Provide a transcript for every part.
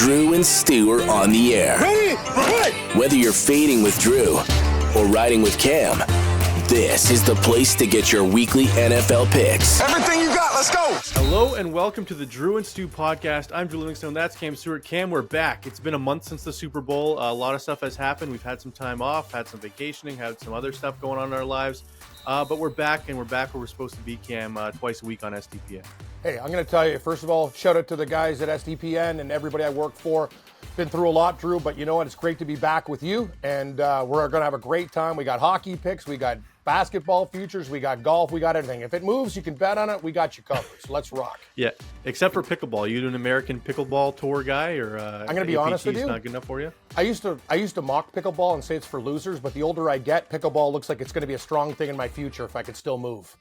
Drew and Stu are on the air. Ready? Right. Whether you're fading with Drew or riding with Cam, this is the place to get your weekly NFL picks. Everything you got, let's go. Hello and welcome to the Drew and Stu podcast. I'm Drew Livingstone. That's Cam Stewart. Cam, we're back. It's been a month since the Super Bowl. A lot of stuff has happened. We've had some time off, had some vacationing, had some other stuff going on in our lives. But we're back, and we're back where we're supposed to be, Cam, twice a week on SDPN. Hey, I'm going to tell you, first of all, shout out to the guys at SDPN and everybody I work for. Been through a lot, Drew, but you know what? It's great to be back with you, and we're going to have a great time. We got hockey picks, we got basketball futures, we got golf, we got everything. If it moves, you can bet on it. We got you covered, so let's rock. Yeah, except for pickleball. You an American pickleball tour guy, or I'm going to be honest with you. Not good enough for you? I used to mock pickleball and say it's for losers, but the older I get, pickleball looks like it's going to be a strong thing in my future if I could still move.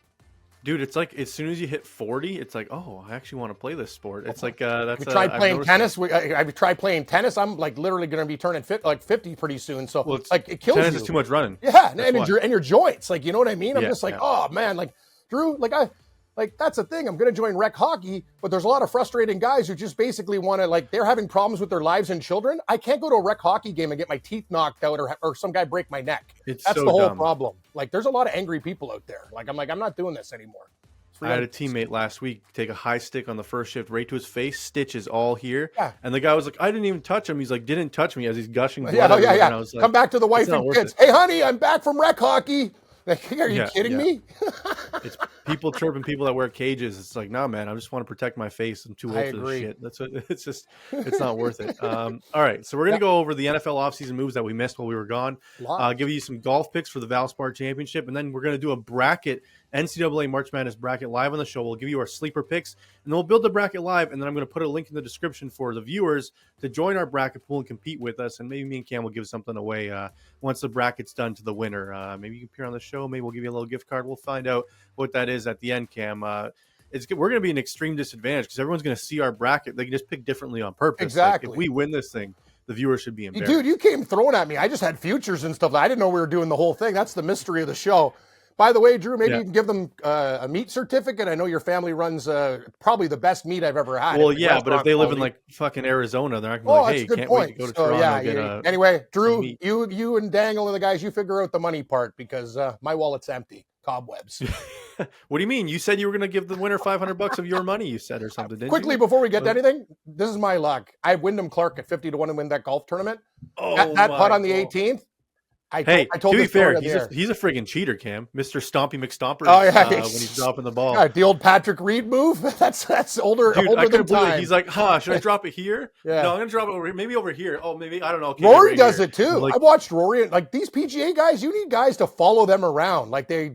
Dude, it's like as soon as you hit 40, it's like, oh, I actually want to play this sport. It's like that's. We tried playing tennis. I've tried playing tennis. I'm like literally going to be turning 50 pretty soon. So like it kills tennis you. Is too much running. Yeah, and your joints. Like, you know what I mean? I'm just like, oh man, like Drew, like that's the thing. I'm going to join rec hockey, but there's a lot of frustrating guys who just basically want to, like, they're having problems with their lives and children. I can't go to a rec hockey game and get my teeth knocked out or some guy break my neck. That's so the whole problem. Like, there's a lot of angry people out there. Like, I'm not doing this anymore. I had a teammate last week take a high stick on the first shift right to his face, stitches all here. Yeah. And the guy was like, I didn't even touch him. He's like, didn't touch me, as he's gushing blood. Yeah. And I was like, come back to the wife and kids. Hey, honey, I'm back from rec hockey. Like, are you kidding me? It's people chirping people that wear cages. It's like, no, man, I just want to protect my face. I'm too old for this shit. That's what, it's not worth it. All right, so we're going to go over the NFL offseason moves that we missed while we were gone. Give you some golf picks for the Valspar Championship, and then we're going to do a bracket, NCAA March Madness bracket live on the show. We'll give you our sleeper picks, and then we'll build the bracket live, and then I'm going to put a link in the description for the viewers to join our bracket pool and compete with us, and maybe me and Cam will give something away once the bracket's done to the winner. Maybe you can appear on the show. Maybe we'll give you a little gift card. We'll find out what that is at the end, Cam. We're going to be an extreme disadvantage because everyone's going to see our bracket. They can just pick differently on purpose. Exactly. Like, if we win this thing, the viewers should be embarrassed. Dude, you came throwing at me. I just had futures and stuff. I didn't know we were doing the whole thing. That's the mystery of the show. By the way, Drew, maybe you can give them a meat certificate. I know your family runs probably the best meat I've ever had. Well, yeah, but if they live in like fucking Arizona, they're not going to be like, hey, can't wait to go to Toronto. Anyway, Drew, you and Dangle and the guys, you figure out the money part because my wallet's empty. Cobwebs. What do you mean? You said you were going to give the winner $500 of your money, you said, or something, didn't Quickly, you? before we get to anything, this is my luck. I have Wyndham Clark at 50-1 to win that golf tournament. That putt on the 18th. I told to be fair, he's a friggin' cheater, Cam. Mr. Stompy McStomper. When he's dropping the ball. The old Patrick Reed move. That's older. Dude, older I couldn't than believe time. it. He's like, should I drop it here? Yeah. No, I'm gonna drop it over here. Maybe over here. Oh, maybe I don't know. Rory does it too. Like, I watched Rory. Like, these PGA guys, you need guys to follow them around. Like they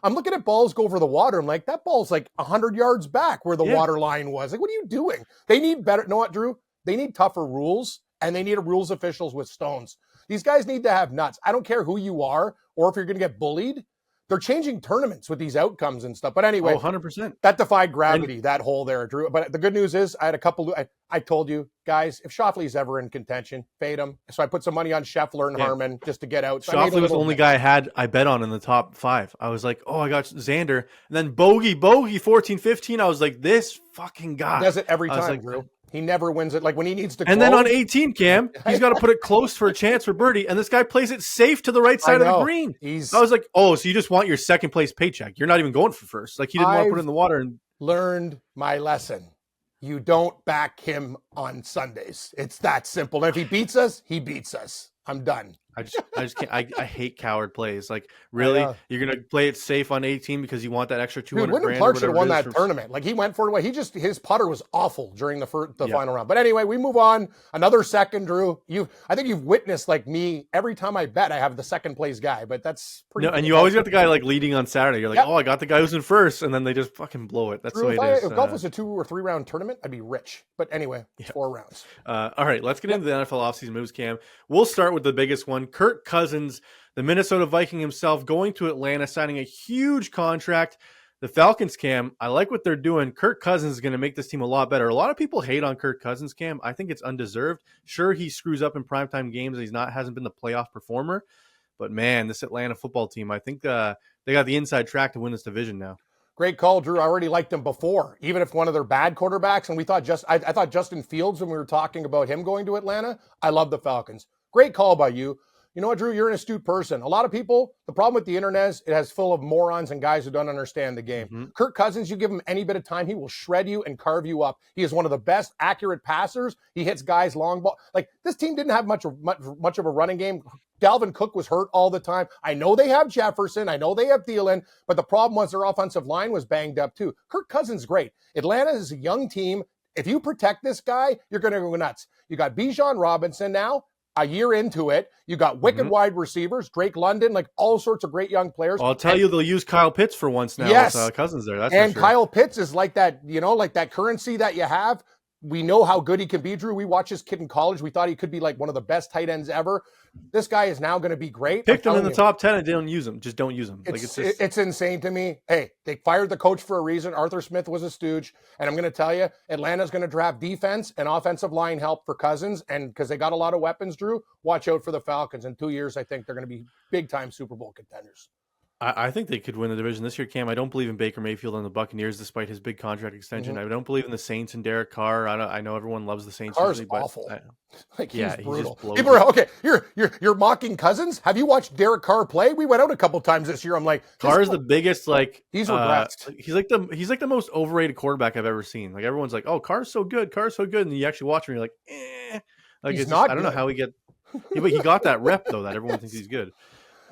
I'm looking at balls go over the water. I'm like, that ball's like 100 yards back where the water line was. Like, what are you doing? They need better. Know what, Drew? They need tougher rules, and they need rules officials with stones. These guys need to have nuts. I don't care who you are or if you're going to get bullied. They're changing tournaments with these outcomes and stuff. But anyway, 100%. That defied gravity, that hole there, Drew. But the good news is I had a couple. I told you, guys, if Schauffele's ever in contention, fade him. So I put some money on Scheffler and Harmon just to get out. So Schauffele was the only guy I bet on in the top 5. I was like, I got Xander. And then Bogey, 14-15. I was like, this fucking guy. He does it every time, Drew. He never wins it. Like when he needs to. And then on 18, Cam, he's got to put it close for a chance for birdie. And this guy plays it safe to the right side of the green. I was like, so you just want your second place paycheck. You're not even going for first. Like he didn't want to put it in the water. And learned my lesson. You don't back him on Sundays. It's that simple. And if he beats us, he beats us. I'm done. I just can't. I hate coward plays. Like, really, you're gonna play it safe on 18 because you want that extra 200 grand. Wyndham Clark should have won that tournament. Like he went for it. His putter was awful during the final round. But anyway, we move on. Another second, Drew. I think you've witnessed like me. Every time I bet, I have the second place guy. But that's pretty. No, and you always got the guy like leading on Saturday. You're like, I got the guy who's in first, and then they just fucking blow it. That's Drew, the way it is. If golf was a 2 or 3 round tournament, I'd be rich. But anyway, it's 4 rounds. All right, let's get into the NFL offseason moves, Cam. We'll start with the biggest one. Kirk Cousins, the Minnesota Viking himself, going to Atlanta, signing a huge contract. The Falcons, Cam, I like what they're doing. Kirk Cousins is going to make this team a lot better. A lot of people hate on Kirk Cousins, Cam. I think it's undeserved. Sure, he screws up in primetime games. Hasn't been the playoff performer. But, man, this Atlanta football team, I think they got the inside track to win this division now. Great call, Drew. I already liked him before, even if one of their bad quarterbacks. And we thought I thought Justin Fields, when we were talking about him going to Atlanta, I love the Falcons. Great call by you. You know what, Drew? You're an astute person. A lot of people, the problem with the internet is it has full of morons and guys who don't understand the game. Mm-hmm. Kirk Cousins, you give him any bit of time, he will shred you and carve you up. He is one of the best accurate passers. He hits guys long ball. Like, this team didn't have much of a running game. Dalvin Cook was hurt all the time. I know they have Jefferson. I know they have Thielen. But the problem was their offensive line was banged up too. Kirk Cousins, great. Atlanta is a young team. If you protect this guy, you're going to go nuts. You got Bijan Robinson now. A year into it, you got wicked wide receivers, Drake London, like all sorts of great young players. Well, I'll tell you, they'll use Kyle Pitts for once now. Yes, with Cousins there. That's and for sure. Kyle Pitts is like that, like that currency that you have. We know how good he can be, Drew. We watched this kid in college. We thought he could be like one of the best tight ends ever. This guy is now going to be great. Picked him in the top 10 and didn't use him. Just don't use him. It's insane to me. Hey, they fired the coach for a reason. Arthur Smith was a stooge. And I'm going to tell you, Atlanta's going to draft defense and offensive line help for Cousins. And because they got a lot of weapons, Drew, watch out for the Falcons. In 2 years, I think they're going to be big-time Super Bowl contenders. I think they could win the division this year, Cam. I don't believe in Baker Mayfield and the Buccaneers, despite his big contract extension. I don't believe in the Saints and Derek Carr. I know everyone loves the Saints. Carr's usually, awful. But he's brutal. People are okay. You're mocking Cousins. Have you watched Derek Carr play? We went out a couple times this year. I'm like, Carr is the biggest. Like he's regressed. He's like the most overrated quarterback I've ever seen. Like everyone's like, oh, Carr's so good, and you actually watch him, and you're like, eh. Like he's not. I don't know how he get. Yeah, but he got that rep though that everyone thinks he's good.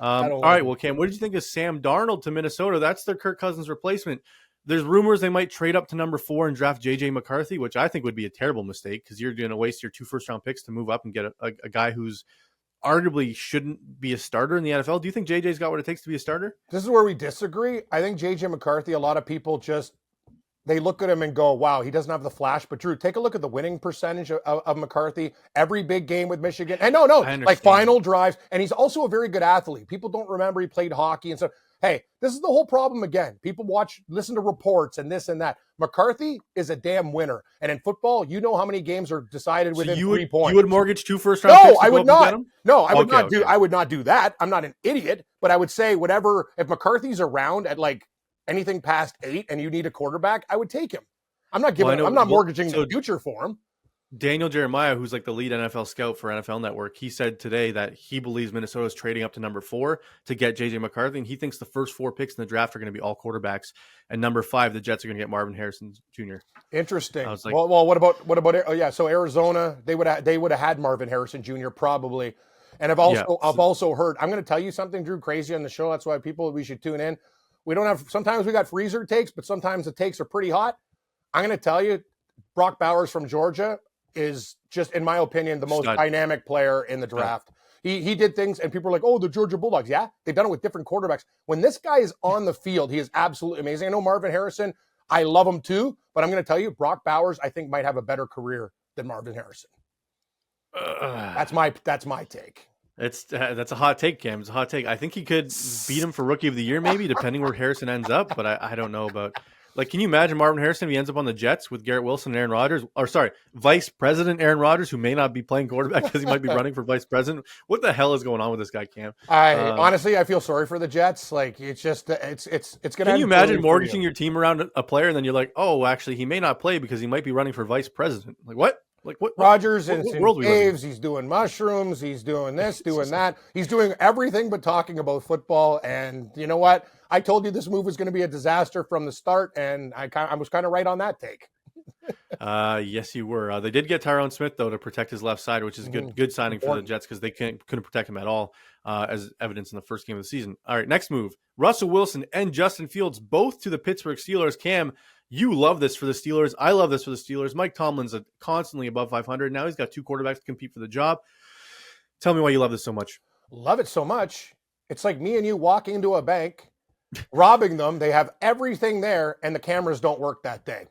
All right, well, Cam, what did you think of Sam Darnold to Minnesota? That's their Kirk Cousins replacement. There's rumors they might trade up to number 4 and draft J.J. McCarthy, which I think would be a terrible mistake because you're going to waste your 2 first-round picks to move up and get a guy who's arguably shouldn't be a starter in the NFL. Do you think J.J.'s got what it takes to be a starter? This is where we disagree. I think J.J. McCarthy, a lot of people just they look at him and go, wow, he doesn't have the flash. But Drew, take a look at the winning percentage of McCarthy. Every big game with Michigan. And no, like final drives. And he's also a very good athlete. People don't remember he played hockey and stuff. Hey, this is the whole problem again. People listen to reports and this and that. McCarthy is a damn winner. And in football, you know how many games are decided within 3 points. You would mortgage 2 first-round picks? No, I would not. No, I would not do. Okay. I would not do that. I'm not an idiot. But I would say whatever. If McCarthy's around at like anything past 8 and you need a quarterback, I would take him. I'm not giving. I'm not mortgaging the future for him. Daniel Jeremiah, who's like the lead NFL scout for NFL Network, he said today that he believes Minnesota is trading up to number 4 to get J.J. McCarthy, and he thinks the first 4 picks in the draft are going to be all quarterbacks, and number 5, the Jets are going to get Marvin Harrison Jr. Interesting. I was like, well, what about? Oh yeah, so Arizona, they would have had Marvin Harrison Jr. probably, and I've also heard. I'm going to tell you something, Drew, crazy on the show. That's why we should tune in. We don't have. Sometimes we got freezer takes, but sometimes the takes are pretty hot. I'm going to tell you, Brock Bowers from Georgia is just, in my opinion, the most dynamic player in the draft. He did things, and people are like, oh, the Georgia Bulldogs. Yeah, they've done it with different quarterbacks. When this guy is on the field, he is absolutely amazing. I know Marvin Harrison, I love him too, but I'm going to tell you, Brock Bowers, I think, might have a better career than Marvin Harrison. That's my take. That's a hot take, Cam. It's a hot take. I think he could beat him for Rookie of the Year, maybe, depending where Harrison ends up, but I don't know about... Like, can you imagine Marvin Harrison if he ends up on the Jets with Garrett Wilson and Aaron Rodgers? Or, sorry, Vice President Aaron Rodgers, who may not be playing quarterback because he might be running for Vice President. What the hell is going on with this guy, Cam? Honestly, I feel sorry for the Jets. Like, it's just, it's going to... Can you imagine mortgaging your team around a player and then you're like, oh, actually, he may not play because he might be running for Vice President? Like, what? Like what? Rodgers in caves, he's doing mushrooms, he's doing this, doing that. He's doing everything but talking about football. And you know what? I told you this move was going to be a disaster from the start, and I was kind of right on that take. Yes, you were. They did get Tyrone Smith, though, to protect his left side, which is good signing for the Jets because they couldn't protect him at all, as evidence in the first game of the season. All right, next move. Russell Wilson and Justin Fields, both to the Pittsburgh Steelers. Cam, you love this for the Steelers. I love this for the Steelers. Mike Tomlin's constantly above 500. Now he's got 2 quarterbacks to compete for the job. Tell me why you love this so much. Love it so much. It's like me and you walking into a bank, robbing them. They have everything there, and the cameras don't work that day.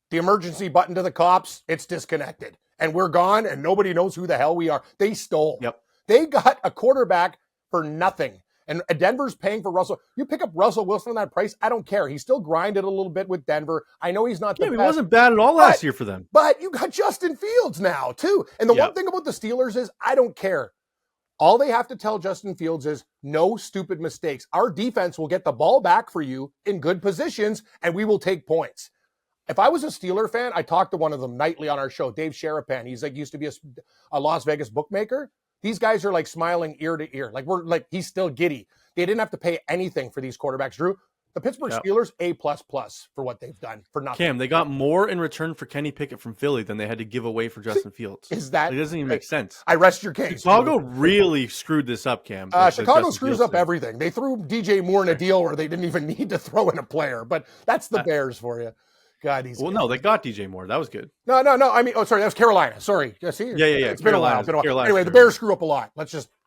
The emergency button to the cops, it's disconnected. And we're gone, and nobody knows who the hell we are. They stole. Yep. They got a quarterback for nothing. And Denver's paying for Russell. You pick up Russell Wilson on that price, I don't care. He still grinded a little bit with Denver. I know he's not the best. He wasn't bad at all last year for them. But you got Justin Fields now, too. And the one thing about the Steelers is I don't care. All they have to tell Justin Fields is no stupid mistakes. Our defense will get the ball back for you in good positions, and we will take points. If I was a Steeler fan, I talked to one of them nightly on our show, Dave Sharapan. He's like, used to be a Las Vegas bookmaker. These guys are like smiling ear to ear. Like he's still giddy. They didn't have to pay anything for these quarterbacks, Drew. The Pittsburgh Steelers, A++ for what they've done for nothing. Cam, they got more in return for Kenny Pickett from Philly than they had to give away for Justin Fields. Is that? It doesn't even make sense. I rest your case. Chicago really screwed this up, Cam. Chicago screws up everything. They threw DJ Moore in a deal where they didn't even need to throw in a player, but that's the Bears for you. God, no, they got DJ Moore. That was good. No. I mean, that was Carolina. Sorry. Yeah. It's been a while. Anyway, the Bears screw up a lot.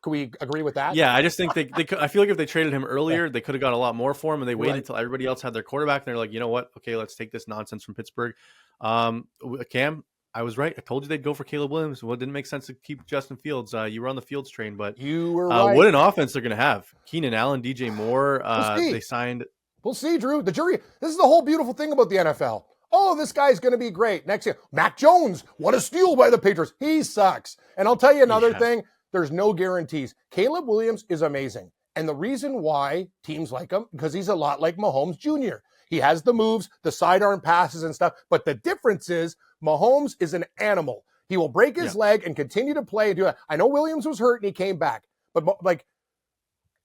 Can we agree with that? Yeah, I just think they I feel like if they traded him earlier, they could have got a lot more for him, and they waited until everybody else had their quarterback, and they're like, you know what? Okay, let's take this nonsense from Pittsburgh. Cam, I was right. I told you they'd go for Caleb Williams. Well, it didn't make sense to keep Justin Fields. You were on the Fields train, but you were right. What an offense they're going to have. Keenan Allen, DJ Moore. They signed. We'll see, Drew. The jury. This is the whole beautiful thing about the NFL. Oh, this guy's going to be great. Next year, Mac Jones, what a steal by the Patriots. He sucks. And I'll tell you another thing. There's no guarantees. Caleb Williams is amazing. And the reason why teams like him, because he's a lot like Mahomes Jr. He has the moves, the sidearm passes and stuff. But the difference is Mahomes is an animal. He will break his leg and continue to play and do it. I know Williams was hurt and he came back. But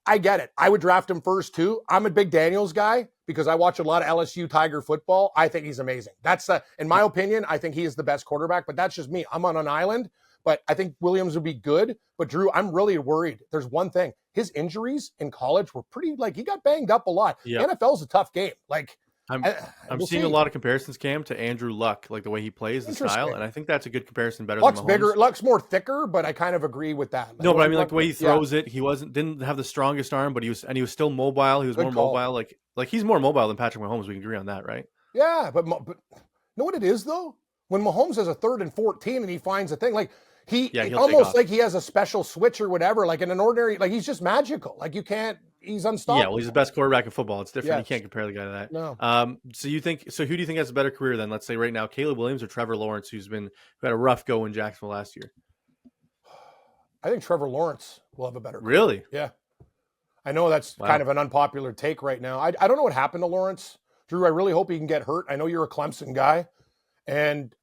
I get it. I would draft him first too. I'm a big Daniels guy because I watch a lot of LSU Tiger football. I think he's amazing. That's in my opinion, I think he is the best quarterback, but that's just me. I'm on an island, but I think Williams would be good. But Drew, I'm really worried. There's one thing. His injuries in college were pretty, he got banged up a lot. Yep. The NFL's a tough game. I'm seeing a lot of comparisons, Cam, to Andrew Luck, like the way he plays, the style, and I think that's a good comparison. Better Luck's than Mahomes. Bigger, Luck's more thicker, but I kind of agree with that. No, but I mean, like the way he throws it, he didn't have the strongest arm, but he was still mobile. He was more mobile. Like he's more mobile than Patrick Mahomes. We can agree on that, right? Yeah, but know what it is though? When Mahomes has a 3rd and 14 and he finds a thing, almost like he has a special switch or whatever. Like in an ordinary, he's just magical. He's unstoppable. Yeah, well, he's the best quarterback in football. It's different. You can't compare the guy to that. No. So who do you think has a better career then? Let's say right now, Caleb Williams or Trevor Lawrence, who had a rough go in Jacksonville last year? I think Trevor Lawrence will have a better career. Really? Yeah. I know that's kind of an unpopular take right now. I don't know what happened to Lawrence. Drew, I really hope he can get hurt. I know you're a Clemson guy. And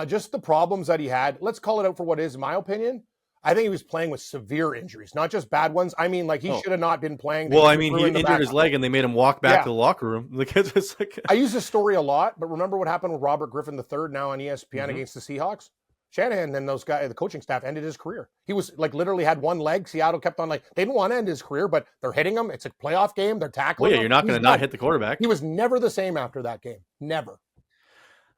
just the problems that he had, let's call it out for what it is, in my opinion. I think he was playing with severe injuries, not just bad ones. I mean, he should have not been playing. Well, I mean, he injured his leg and they made him walk back to the locker room. I use this story a lot, but remember what happened with Robert Griffin III now on ESPN against the Seahawks? Shanahan and those guys, the coaching staff, ended his career. He was literally had one leg. Seattle kept on they didn't want to end his career, but they're hitting him. It's a playoff game. They're tackling him. You're not going to not hit the quarterback. He was never the same after that game. Never.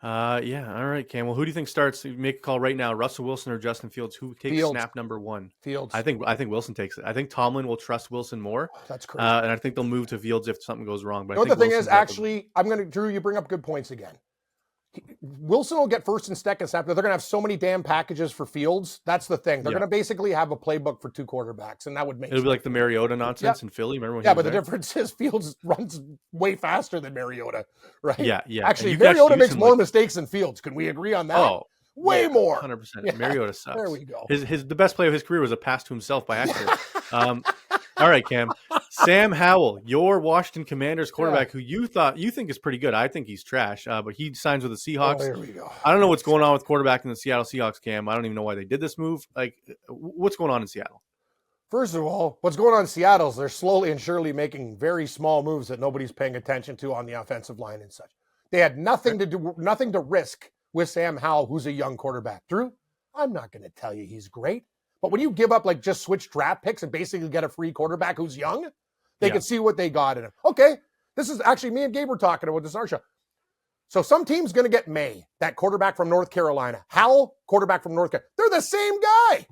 Yeah. All right, Cam. Well, who do you think starts? Make a call right now. Russell Wilson or Justin Fields? Who takes snap number 1? Fields. I think Wilson takes it. I think Tomlin will trust Wilson more. That's crazy. And I think they'll move to Fields if something goes wrong. But the thing is, actually, Drew, you bring up good points again. Wilson will get first and second snap. They're going to have so many damn packages for Fields. That's the thing. They're going to basically have a playbook for 2 quarterbacks, and that would make it'll be like the Mariota nonsense in Philly. Remember when but the difference is Fields runs way faster than Mariota, right? Yeah. Actually, Mariota makes more mistakes than Fields. Can we agree on that? Oh, way more. 100%. Yeah. Mariota sucks. There we go. The best play of his career was a pass to himself by accident. All right, Cam. Sam Howell, your Washington Commanders quarterback, who you think is pretty good. I think he's trash, but he signs with the Seahawks. Oh, there we go. I don't know what's going on with quarterback in the Seattle Seahawks, Cam. I don't even know why they did this move. What's going on in Seattle? First of all, what's going on in Seattle is they're slowly and surely making very small moves that nobody's paying attention to on the offensive line and such. They had nothing to risk with Sam Howell, who's a young quarterback. Drew, I'm not going to tell you he's great. But when you give up just switch draft picks and basically get a free quarterback who's young, they can see what they got in him. Okay, this is actually me and Gabe were talking about this in our show. So some team's going to get May, that quarterback from North Carolina. Howell, quarterback from North Carolina. They're the same guy.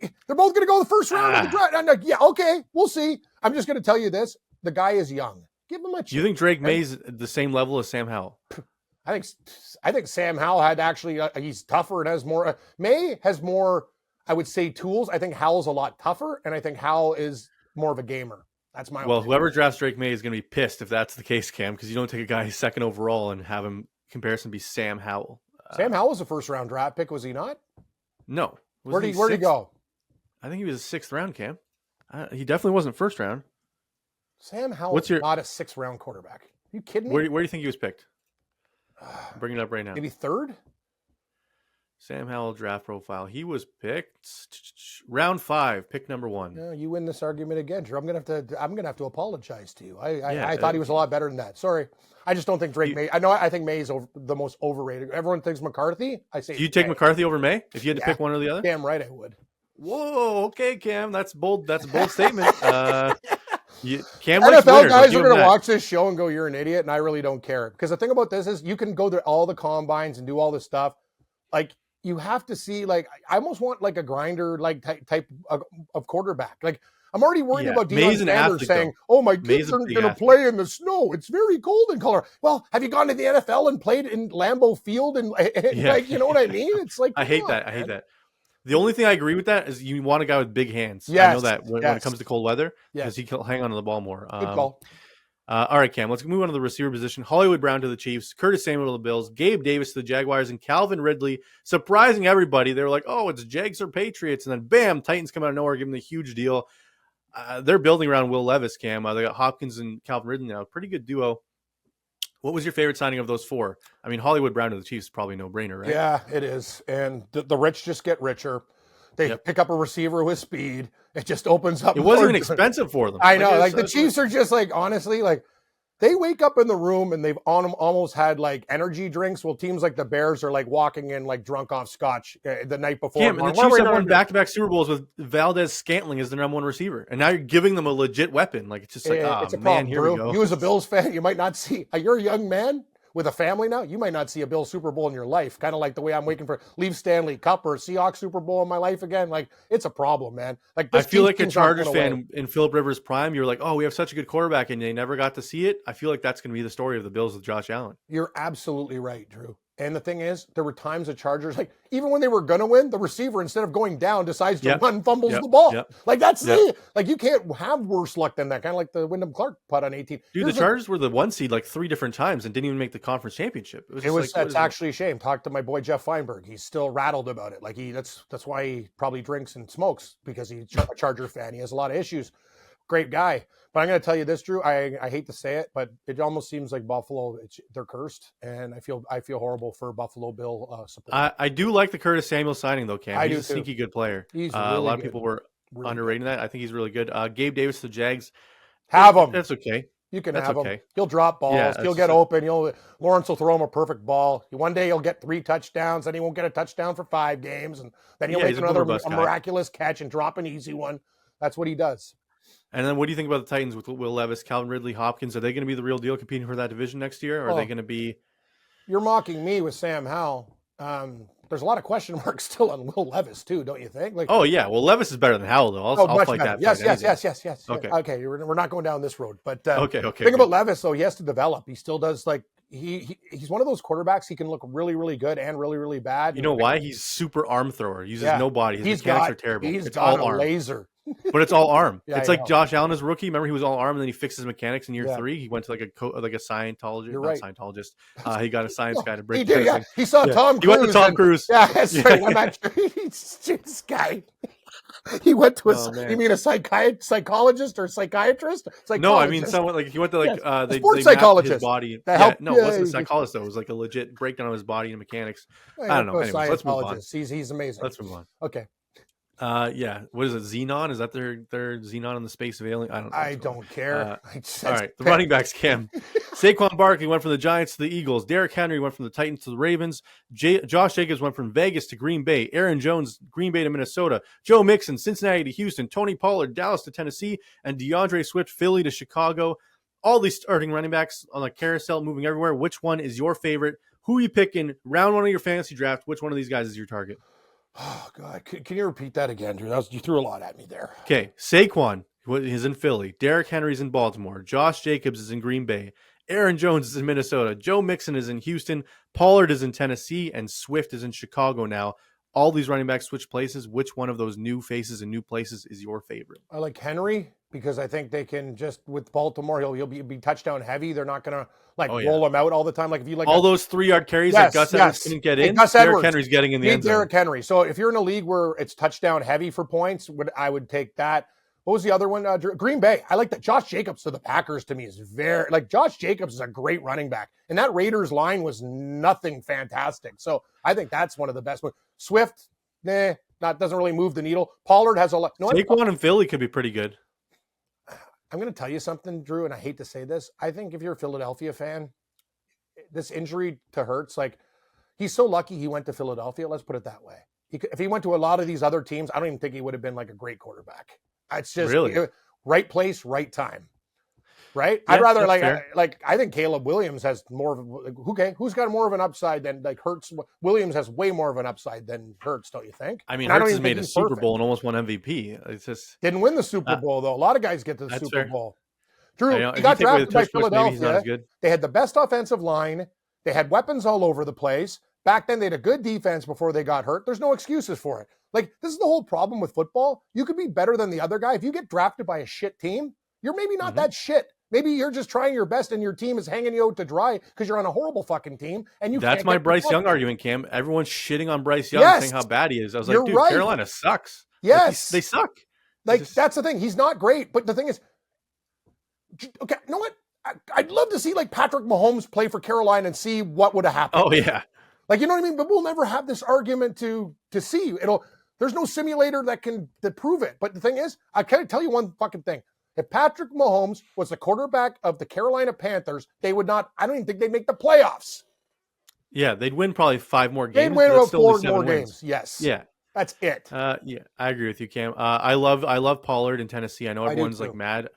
They're both going to go the first round of the draft. I'm like, yeah, okay, we'll see. I'm just going to tell you this. The guy is young. Give him a chance. You think Drake May's the same level as Sam Howell? I think Sam Howell had actually, he's tougher and has more. May has more, I would say, tools. I think Howell's a lot tougher, and I think Howell is more of a gamer. That's my opinion. Whoever drafts Drake May is going to be pissed if that's the case, Cam, because you don't take a guy 2nd overall and have him comparison be Sam Howell. Sam Howell was a first-round draft pick, was he not? No. Where'd he go? I think he was a 6th round, Cam. He definitely wasn't first round. Sam Howell's not a 6th round quarterback. Are you kidding me? Where do you think he was picked? Bring it up right now. Maybe 3rd? Sam Howell draft profile. He was picked round 5, pick number 1. No, you win this argument again, Drew. I'm gonna have to apologize to you. I thought he was a lot better than that. Sorry. I just don't think Drake May. I think May is the most overrated. Everyone thinks McCarthy. I say. Do you take McCarthy over May if you had to pick one or the other? Damn right I would. Whoa, okay, Cam. That's bold. That's a bold statement. Cam NFL guys are going to watch this show and go, "You're an idiot," and I really don't care, because the thing about this is you can go to all the combines and do all this stuff. Like, you have to see, like, I almost want like a grinder like type of quarterback. Like, I'm already worried about Deion Sanders saying, "Oh, my kids are going to play in the snow. It's very cold in Colorado." Well, have you gone to the NFL and played in Lambeau Field and like, you know what I mean? It's like, I hate that. The only thing I agree with that is you want a guy with big hands. Yes, I know that when it comes to cold weather, because he can hang on to the ball more. Good call. All right, Cam, let's move on to the receiver position. Hollywood Brown to the Chiefs, Curtis Samuel to the Bills, Gabe Davis to the Jaguars, and Calvin Ridley, surprising everybody. They were like, oh, it's Jags or Patriots. And then, bam, Titans come out of nowhere, give them the huge deal. They're building around Will Levis, Cam. They got Hopkins and Calvin Ridley now. Pretty good duo. What was your favorite signing of those 4? I mean, Hollywood Brown to the Chiefs is probably no-brainer, right? Yeah, it is. And the rich just get richer. They pick up a receiver with speed. It just opens up. It wasn't even expensive for them. I know. Like, the Chiefs are just like, honestly, like, they wake up in the room and they've almost had like energy drinks. Well, teams like the Bears are like walking in like drunk off scotch the night before. And the Chiefs have won back-to-back Super Bowls with Valdez-Scantling as the number 1 receiver. And now you're giving them a legit weapon. Like, it's just like, it's a problem, here we go. You as a Bills fan, you might not see. You're a young man with a family now. You might not see a Bills Super Bowl in your life. Kind of like the way I'm waiting for Leaf Stanley Cup or a Seahawks Super Bowl in my life again. Like, it's a problem, man. Like, I feel like a Chargers fan in Phillip Rivers' prime. You're like, oh, we have such a good quarterback, and they never got to see it. I feel like that's going to be the story of the Bills with Josh Allen. You're absolutely right, Drew. And the thing is, there were times the Chargers, like, even when they were going to win, the receiver, instead of going down, decides to run, fumbles the ball. Like, that's like, you can't have worse luck than that. Kind of like the Wyndham Clark putt on 18. Dude, the Chargers were the 1 seed like 3 different times and didn't even make the conference championship. That's actually a shame. Talk to my boy Jeff Feinberg. He's still rattled about it. Like, that's why he probably drinks and smokes, because he's a Charger fan. He has a lot of issues. Great guy. But I'm going to tell you this, Drew. I hate to say it, but it almost seems like Buffalo, they're cursed, and I feel horrible for Buffalo Bill support. I do like the Curtis Samuel signing, though, Cam. He's a sneaky good player. He's really a lot good. of people were underrating that. I think he's really good. Gabe Davis to the Jags. Have him. That's okay. You can have him. He'll drop balls. He'll get open. Lawrence will throw him a perfect ball. One day he'll get 3 touchdowns, then he won't get a touchdown for 5 games, and then he'll make another miraculous catch and drop an easy one. That's what he does. And then what do you think about the Titans with Will Levis, Calvin Ridley, Hopkins? Are they going to be the real deal competing for that division next year? Or are they going to be... You're mocking me with Sam Howell. There's a lot of question marks still on Will Levis, too, don't you think? Like, oh, yeah. Well, Levis is better than Howell, though. I'll fight that. Yes. Okay, we're not going down this road. But think about Levis, though. He has to develop. He still does, like... He's one of those quarterbacks. He can look really, really good and really, really bad. You know why? He's super arm thrower. He uses no body. His mechanics are terrible. He's got a laser. But it's all arm. It's like Josh Allen as a rookie. Remember, he was all arm, and then he fixed his mechanics in year 3. He went to like a Scientologist. You're right. Not Scientologist. He got a science guy to break. He did. Yeah. He saw Tom Cruise. He went to Tom Cruise. Yeah, that's right. I'm not sure. This guy. He went to you mean a psychologist or psychiatrist? No, I mean someone like he went to like sports psychologist. His body. It wasn't a psychologist though. It was like a legit breakdown of his body and mechanics. I don't know. Anyways, let's move on. He's amazing. Let's move on. Okay. What is it? Xenon? Is that their Xenon in the space of alien? I don't know. I don't care. All right, the running backs, Cam. Saquon Barkley went from the Giants to the Eagles. Derrick Henry went from the Titans to the Ravens. Josh Jacobs went from Vegas to Green Bay. Aaron Jones, Green Bay to Minnesota. Joe Mixon, Cincinnati to Houston. Tony Pollard, Dallas to Tennessee. And DeAndre Swift, Philly to Chicago. All these starting running backs on the carousel moving everywhere. Which one is your favorite? Who are you picking? Round 1 of your fantasy draft. Which one of these guys is your target? Oh, God. Can you repeat that again, Drew? You threw a lot at me there. Okay. Saquon is in Philly. Derrick Henry's in Baltimore. Josh Jacobs is in Green Bay. Aaron Jones is in Minnesota. Joe Mixon is in Houston. Pollard is in Tennessee. And Swift is in Chicago now. all these running backs switch places, which one of those new faces and new places is your favorite? I like Henry because I think they can just with Baltimore, he'll be touchdown heavy. They're not going to roll him out all the time. Like if you like all those 3-yard carries that Gus Edwards couldn't get in, Derrick Henry's getting in the end zone. Derrick Henry. So if you're in a league where it's touchdown heavy for points, I would take that. What was the other one? Green Bay. I like that. Josh Jacobs to the Packers to me is very Josh Jacobs is a great running back, and that Raiders line was nothing fantastic. So I think that's one of the best ones. Swift, doesn't really move the needle. Pollard has a lot. Saquon and Philly could be pretty good. I'm going to tell you something, Drew, and I hate to say this. I think if you're a Philadelphia fan, this injury to Hurts, he's so lucky he went to Philadelphia. Let's put it that way. If he went to a lot of these other teams, I don't even think he would have been a great quarterback. It's just really right place, right time. Right? Yeah, I'd rather I think Caleb Williams has more of who's got more of an upside than Hurts. Williams has way more of an upside than Hurts, don't you think? I mean, Hurts has made a Super Bowl and almost won MVP. It's just didn't win the Super Bowl though. A lot of guys get to the Super Bowl. Drew, he got drafted by Philadelphia. They had the best offensive line. They had weapons all over the place. Back then, they had a good defense before they got hurt. There's no excuses for it. This is the whole problem with football. You could be better than the other guy. If you get drafted by a shit team, you're maybe not that shit. Maybe you're just trying your best and your team is hanging you out to dry because you're on a horrible fucking team. And that's my Bryce Young argument, Cam. Everyone's shitting on Bryce Young, saying how bad he is. I was like, dude, Carolina sucks. Yes. They suck. That's the thing. He's not great. But the thing is, okay, you know what? I'd love to see Patrick Mahomes play for Carolina and see what would have happened. Oh, yeah. You know what I mean? But we'll never have this argument to see. There's no simulator that prove it. But the thing is, I can tell you one fucking thing. If Patrick Mahomes was the quarterback of the Carolina Panthers, they would not, I don't even think they'd make the playoffs. Yeah, they'd win probably 5 more games. They'd win about 4 more games. Yes. Yeah. That's it. Yeah, I agree with you, Cam. I love Pollard in Tennessee. I know everyone's mad.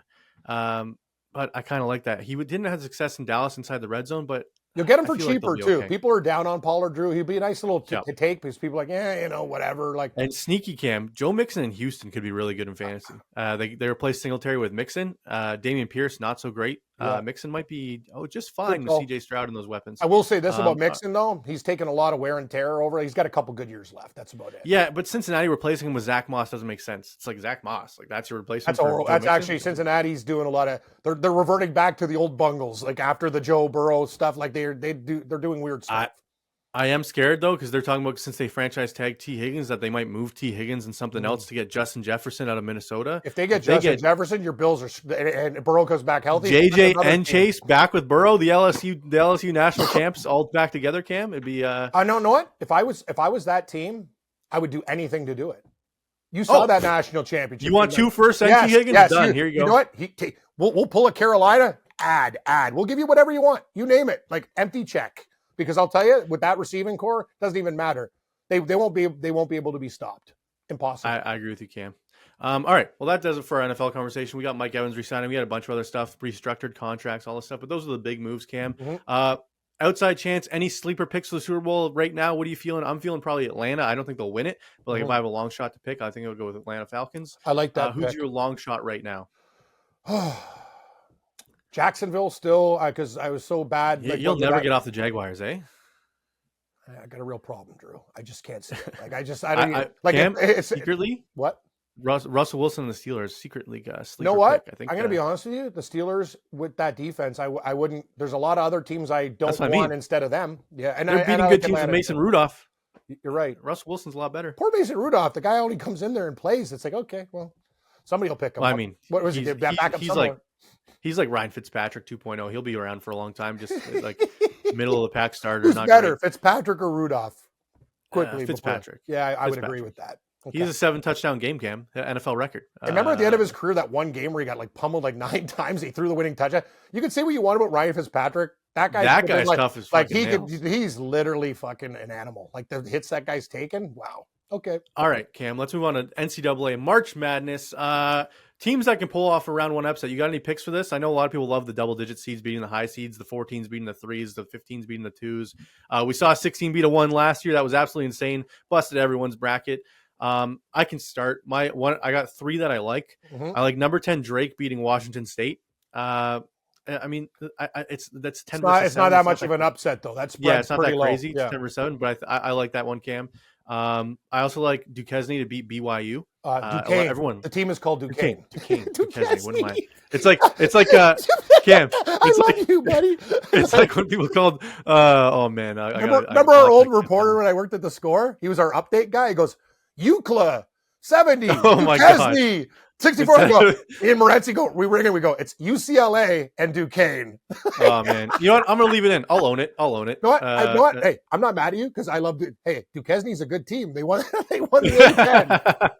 But I kind of like that. He didn't have success in Dallas inside the red zone, but you'll get him for cheaper too. Okay. People are down on Pollard, Drew. He'd be a nice little to take because people are whatever. And sneaky Cam, Joe Mixon in Houston could be really good in fantasy. They replaced Singletary with Mixon. Damian Pierce, not so great. Mixon might be just fine with CJ Stroud and those weapons. I will say this about Mixon though. He's taken a lot of wear and tear over. He's got a couple good years left. That's about it. Yeah, but Cincinnati replacing him with Zach Moss doesn't make sense. It's like Zach Moss. That's your replacement. That's actually Cincinnati's doing a lot of they're reverting back to the old bungles, after the Joe Burrow stuff. They're doing weird stuff. I am scared though, because they're talking about since they franchise tag T. Higgins that they might move T. Higgins and something else to get Justin Jefferson out of Minnesota. If they get Jefferson, your Bills are and Burrow comes back healthy. JJ and Chase back with Burrow, the LSU national champs all back together. Cam, it'd be. I know what if I was that team, I would do anything to do it. You saw that national championship. You want 2 firsts, NC Higgins? Yes, done. Here you go. You know what? We'll pull a Carolina. Add. We'll give you whatever you want. You name it. Empty check. Because I'll tell you, with that receiving core, it doesn't even matter. They won't be able to be stopped. Impossible. I agree with you, Cam. All right. Well, that does it for our NFL conversation. We got Mike Evans resigning. We had a bunch of other stuff, restructured contracts, all this stuff. But those are the big moves, Cam. Mm-hmm. Outside chance, any sleeper picks for the Super Bowl right now? What are you feeling? I'm feeling probably Atlanta. I don't think they'll win it. But if I have a long shot to pick, I think I'll go with Atlanta Falcons. I like that. Who's your long shot right now? Jacksonville still, because I was so bad. You'll never get off the Jaguars, eh? I got a real problem, Drew. I just can't see it. I don't secretly what? Russell Wilson and the Steelers secretly sleeper. You know what? Pick. I think I'm going to be honest with you. The Steelers with that defense, I wouldn't. There's a lot of other teams I don't want instead of them. Yeah, and they're beating good teams with Mason Rudolph. You're right. Russell Wilson's a lot better. Poor Mason Rudolph. The guy only comes in there and plays. It's okay, well, somebody will pick him. Well, I mean, what was he? Backup somewhere. He's like Ryan Fitzpatrick 2.0. He'll be around for a long time. Just middle of the pack starter. Who's not better, great. Fitzpatrick or Rudolph? Quickly, Fitzpatrick. Yeah, I would agree with that. Okay. He's a 7-touchdown game, Cam, NFL record. Remember at the end of his career, that one game where he got pummeled 9 times. He threw the winning touchdown. You can say what you want about Ryan Fitzpatrick. That guy's tough as fucking he's literally fucking an animal. The hits that guy's taken. Wow. Okay. All right, Cam. Let's move on to NCAA March Madness. Teams that can pull off a round 1 upset. You got any picks for this? I know a lot of people love the double-digit seeds beating the high seeds, the 14s beating the 3s, the 15s beating the 2s. We saw a 16 beat a 1 last year. That was absolutely insane. Busted everyone's bracket. I can start. I got 3 that I like. Mm-hmm. I like number 10 Drake beating Washington State. I mean, that's 10. It's not that much of an upset though. It's not that crazy. It's 10-7, but I like that one, Cam. I also like Duquesne to beat BYU. Duquesne. Everyone. The team is called Duquesne. Duquesne. Wouldn't mind. It's like Cam. I love you, buddy. It's like when people called. Oh man, remember our old reporter when I worked at the Score? He was our update guy. He goes, UCLA 70. Oh my Duquesne 64. I go, me and Morenzi go. We ring it. We go. It's UCLA and Duquesne. Oh man, you know what? I'm gonna leave it in. I'll own it. You know what? Hey, I'm not mad at you because I love. Hey, Duquesne's a good team. They won. They won the A10.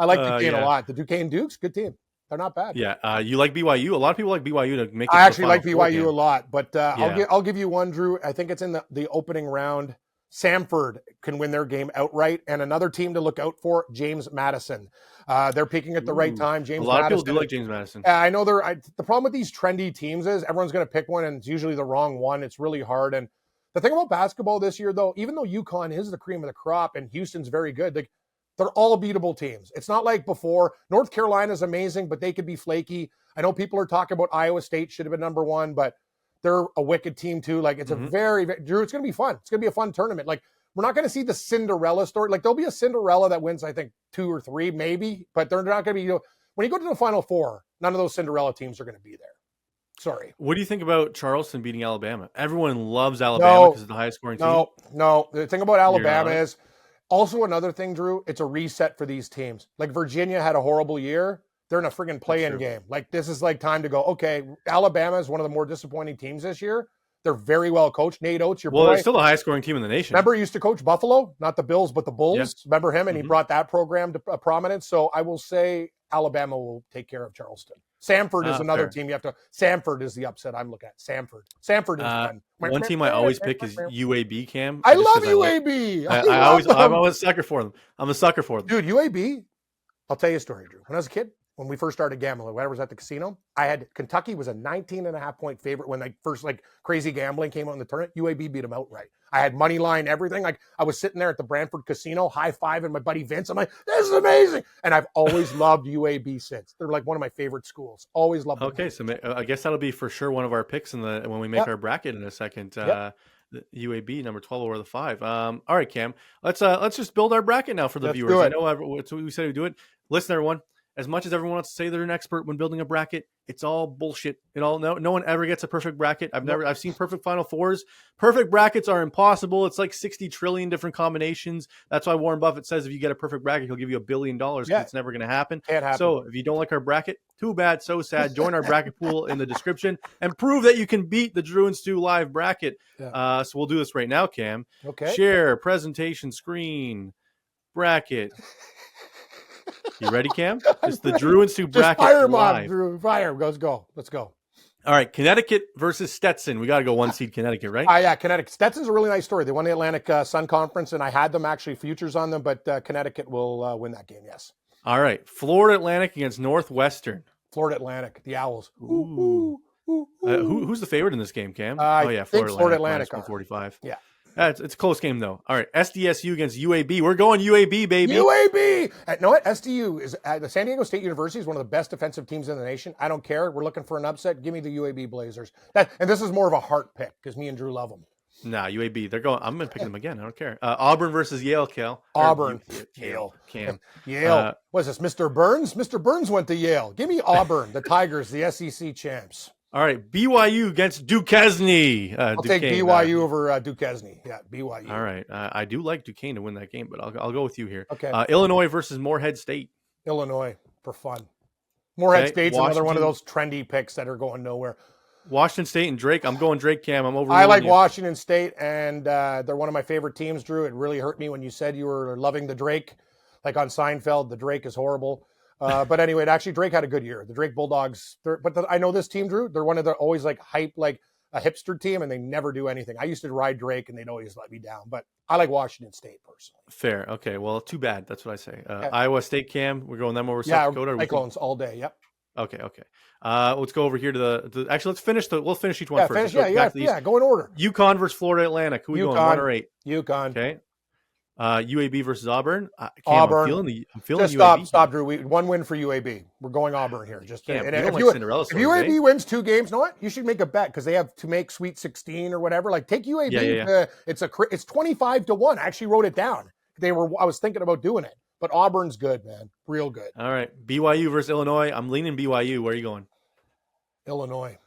I like Duquesne a lot. The Duquesne Dukes, good team. They're not bad. Yeah, you like BYU. A lot of people like BYU to make it. I actually like BYU game. a lot, but I'll give you one, Drew. I think it's in the opening round. Samford can win their game outright, and another team to look out for, James Madison. They're peaking at the right time. James. A lot of people do like James Madison. I know the problem with these trendy teams is everyone's going to pick one, and it's usually the wrong one. It's really hard. And the thing about basketball this year, though, even though UConn is the cream of the crop and Houston's very good, like they're all beatable teams. It's not like before. North Carolina's amazing, but they could be flaky. I know people are talking about Iowa State should have been number one, but they're a wicked team too. Like it's a very, Drew, it's going to be fun. It's going to be a fun tournament. Like we're not going to see the Cinderella story. Like there'll be a Cinderella that wins, I think 2 or 3 maybe, but they're not going to be, when you go to the Final Four, none of those Cinderella teams are going to be there. Sorry. What do you think about Charleston beating Alabama? Everyone loves Alabama because it's the highest scoring team. No. The thing about Alabama is also another thing, Drew, it's a reset for these teams. Like Virginia had a horrible year. They're in a friggin' play-in game. Like this is like time to go, okay, Alabama is one of the more disappointing teams this year. They're very well coached. Nate Oates, your boy. Well, they're still the highest scoring team in the nation. Remember, he used to coach Buffalo, not the Bills, but the Bulls. Yeah. Remember him? And he brought that program to prominence. So I will say Alabama will take care of Charleston. Samford is another team you have to. Samford is the upset I'm looking at. Samford is fun. One team I always pick is UAB, Cam. I love UAB. I'm always a sucker for them. I'm a sucker for them. Dude, UAB, I'll tell you a story, Drew. When I was a kid, when we first started gambling, when I was at the casino, I had Kentucky was a 19.5-point favorite when first crazy gambling came out in the tournament. UAB beat them outright. I had money line, everything. Like I was sitting there at the Brantford Casino, high-fiving my buddy Vince. I'm like, this is amazing. And I've always loved UAB since. They're like one of my favorite schools. Always loved them. Okay, so I guess that'll be for sure one of our picks when we make our bracket in a second. The UAB number 12 over the 5. All right, Cam. Let's just build our bracket now for the viewers. I know it's what we said we do it. Listen, everyone. As much as everyone wants to say they're an expert when building a bracket, it's all bullshit. No one ever gets a perfect bracket. I've seen perfect Final Fours. Perfect brackets are impossible. It's like 60 trillion different combinations. That's why Warren Buffett says if you get a perfect bracket, he'll give you $1 billion. It's never going to happen. Can't happen. So if you don't like our bracket, too bad, so sad. Join our bracket pool in the description and prove that you can beat the Drew and Stu live bracket. So we'll do this right now, Cam. Okay. Share presentation screen bracket. You ready, Cam? It's the Drew and Stu bracket. Fire him live. on, Drew. Fire. Let's go. All right, Connecticut versus Stetson. We got to go 1 seed Connecticut, right? Yeah, Connecticut. Stetson's a really nice story. They won the Atlantic Sun Conference, and I had them actually futures on them, but Connecticut will win that game, yes. All right, Florida Atlantic against Northwestern. Florida Atlantic, the Owls. Who's the favorite in this game, Cam? Florida Atlantic. 145. Yeah. It's a close game, though. All right, SDSU against UAB. We're going UAB, baby. UAB! You know what? SDU is the San Diego State University is one of the best defensive teams in the nation. I don't care. We're looking for an upset. Give me the UAB Blazers. And this is more of a heart pick because me and Drew love them. Nah, UAB. They're going. I'm going to pick them again. I don't care. Auburn versus Yale, Cal. Auburn. Yale. Cam. Yale. What is this, Mr. Burns? Mr. Burns went to Yale. Give me Auburn, the Tigers, the SEC champs. All right, BYU against Duquesne. I'll take BYU over Duquesne. Yeah, BYU. All right, I do like Duquesne to win that game, but I'll go with you here. Okay. Illinois versus Morehead State. Illinois for fun. Morehead State's another one of those trendy picks that are going nowhere. Washington State and Drake. I'm going Drake, Cam. I'm over. I like Washington State, and they're one of my favorite teams, Drew. It really hurt me when you said you were loving the Drake. Like on Seinfeld, the Drake is horrible. But anyway, actually, Drake had a good year. The Drake Bulldogs. I know this team, Drew. They're one of the always like hype, like a hipster team, and they never do anything. I used to ride Drake, and they'd always let me down. But I like Washington State personally. Fair. Okay. Well, too bad. That's what I say. Iowa State, Cam. We're going them over South Dakota. Cyclones all day. Yep. Okay. Let's go over here to actually, let's finish we'll finish each one first. Go in order. UConn versus Florida Atlantic. Who are we going? 1 or 8? UConn. Okay. UAB versus Auburn. Auburn. I'm feeling just UAB. Stop, Drew. One win for UAB. We're going Auburn here. If UAB wins 2 games, you know what? You should make a bet because they have to make Sweet 16 or whatever. Like take UAB. Yeah. It's 25-1. I actually wrote it down I was thinking about doing it, but Auburn's good, man. Real good. All right. BYU versus Illinois. I'm leaning BYU. Where are you going? Illinois.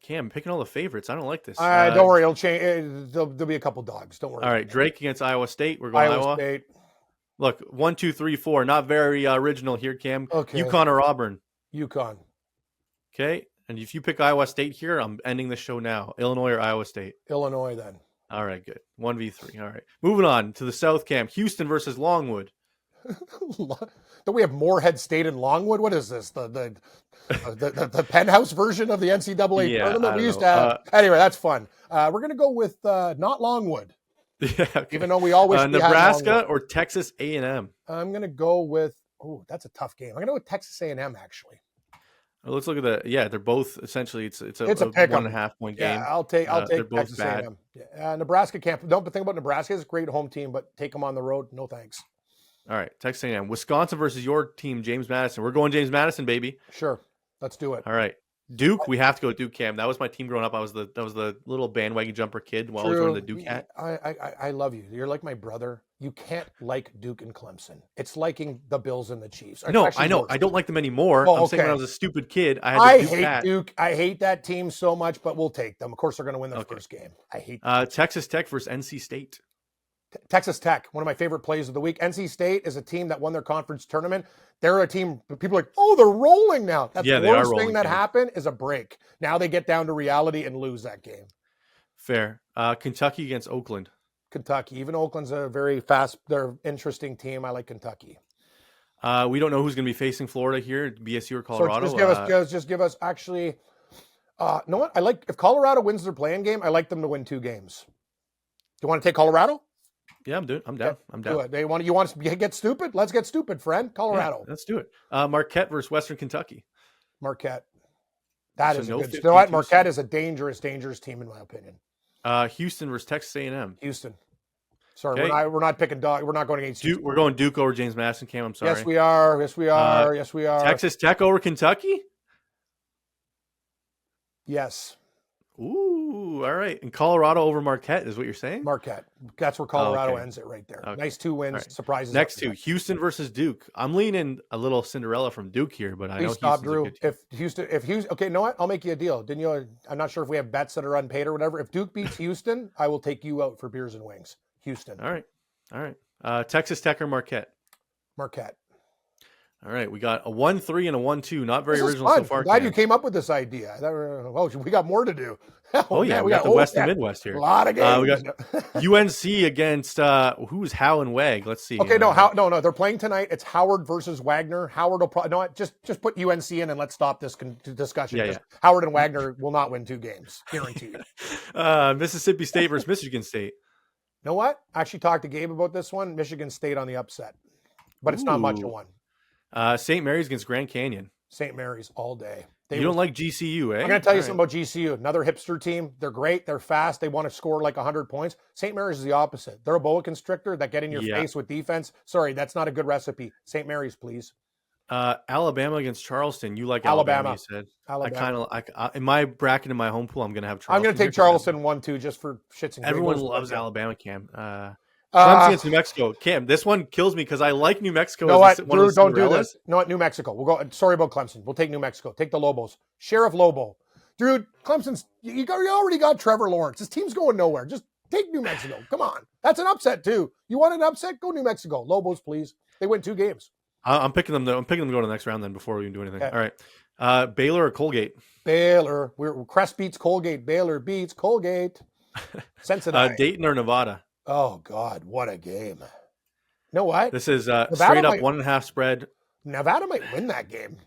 Cam, picking all the favorites. I don't like this. Don't worry. It'll change. There'll be a couple dogs. Don't worry. All right. Drake against Iowa State. We're going Iowa. State. Look, 1, 2, 3, 4. Not very original here, Cam. Okay. UConn or Auburn? UConn. Okay. And if you pick Iowa State here, I'm ending the show now. Illinois or Iowa State? Illinois, then. All right, good. 1v3. All right. Moving on to the South, Cam. Houston versus Longwood. Don't we have Moorhead State and Longwood? What is this? The penthouse version of the NCAA tournament? We used to have. Anyway, that's fun. We're going to go with not Longwood. Yeah, okay. Even though we always Nebraska or Texas A&M. I'm going to go with. Oh, that's a tough game. I'm going to go with Texas A&M actually. Well, let's look at they're both essentially it's a 1.5 point game. Yeah, I'll take they're both Texas bad. A&M. Yeah, Nebraska can't. Don't think about Nebraska. It's a great home team, but take them on the road. No thanks. All right, Texas A&M. Wisconsin versus your team, James Madison. We're going James Madison, baby. Sure, let's do it. All right, Duke. We have to go Duke, Cam. That was my team growing up. That was the little bandwagon jumper kid while I was wearing the Duke hat. I love you. You're like my brother. You can't like Duke and Clemson. It's liking the Bills and the Chiefs. No, I know. I don't like them anymore. I'm saying when I was a stupid kid, I had the Duke hat. Duke. I hate that team so much, but we'll take them. Of course, they're going to win their first game. I hate Texas Tech versus NC State. Texas Tech, one of my favorite plays of the week. NC State is a team that won their conference tournament. They're a team, people are like, oh, they're rolling now. That's the worst thing that happened is a break. Now they get down to reality and lose that game. Fair. Kentucky against Oakland. Kentucky. Even Oakland's a very fast, they're interesting team. I like Kentucky. We don't know who's going to be facing Florida here, BSU or Colorado. So just give us actually, you know what? If Colorado wins their playing game, I like them to win 2 games. Do you want to take Colorado? Yeah, I'm down. I'm down. Do it. You want to get stupid? Let's get stupid, friend. Colorado. Yeah, let's do it. Marquette versus Western Kentucky. Marquette. That is good. You know what? Marquette is a dangerous team in my opinion. Houston versus Texas A&M. Houston. Sorry, we're not picking dog. We're not going against Duke. We're going Duke over James Madison. Cam, I'm sorry. Yes, we are. Yes, we are. Yes, we are. Texas Tech over Kentucky. Yes. Ooh, all right. And Colorado over Marquette is what you're saying? Marquette. That's where Colorado ends it right there. Okay. Nice 2 wins. Right. Surprises. Next 2, Houston versus Duke. I'm leaning a little Cinderella from Duke here, but I know stop, Drew. If Houston, okay, you know what? I'll make you a deal. Didn't you? I'm not sure if we have bets that are unpaid or whatever. If Duke beats Houston, I will take you out for beers and wings. Houston. All right. Texas Tech or Marquette? Marquette. All right, we got a 1-3 and a 1-2. Not very original so far. I'm glad you came up with this idea. We got more to do. We got the West and Midwest here. A lot of games. We got UNC against who's Howe and Wag. Let's see. Okay, no. They're playing tonight. It's Howard versus Wagner. Howard will probably just put UNC in and let's stop this discussion. Yeah. Howard and Wagner will not win 2 games, guaranteed. Mississippi State versus Michigan State. You know what? I actually talked to Gabe about this one. Michigan State on the upset, but it's not much of one. St. Mary's against Grand Canyon. St. Mary's all day. You don't like GCU, eh? I'm going to tell you something about GCU. Another hipster team. They're great. They're fast. They want to score like 100 points. St. Mary's is the opposite. They're a boa constrictor that get in your face with defense. Sorry, that's not a good recipe. St. Mary's, please. Alabama against Charleston. You like Alabama, you said. Alabama. In my bracket in my home pool, I'm going to have Charleston. I'm going to take Charleston 1-2 just for shits and giggles. Everyone loves Alabama, Cam. Clemson against New Mexico. Cam, this one kills me because I like New Mexico. You know what, Drew, don't do this. You know what, New Mexico. We'll go. Sorry about Clemson. We'll take New Mexico. Take the Lobos. Sheriff Lobo. Drew, Clemson's, you already got Trevor Lawrence. This team's going nowhere. Just take New Mexico. Come on. That's an upset, too. You want an upset? Go New Mexico. Lobos, please. They win 2 games. I'm picking them to go to the next round then before we even do anything. Okay. All right. Baylor or Colgate? Baylor. Crest beats Colgate. Baylor beats Colgate. Cincinnati. Dayton or Nevada? Oh, God, what a game. You know what? This is straight up 1.5 spread. Nevada might win that game.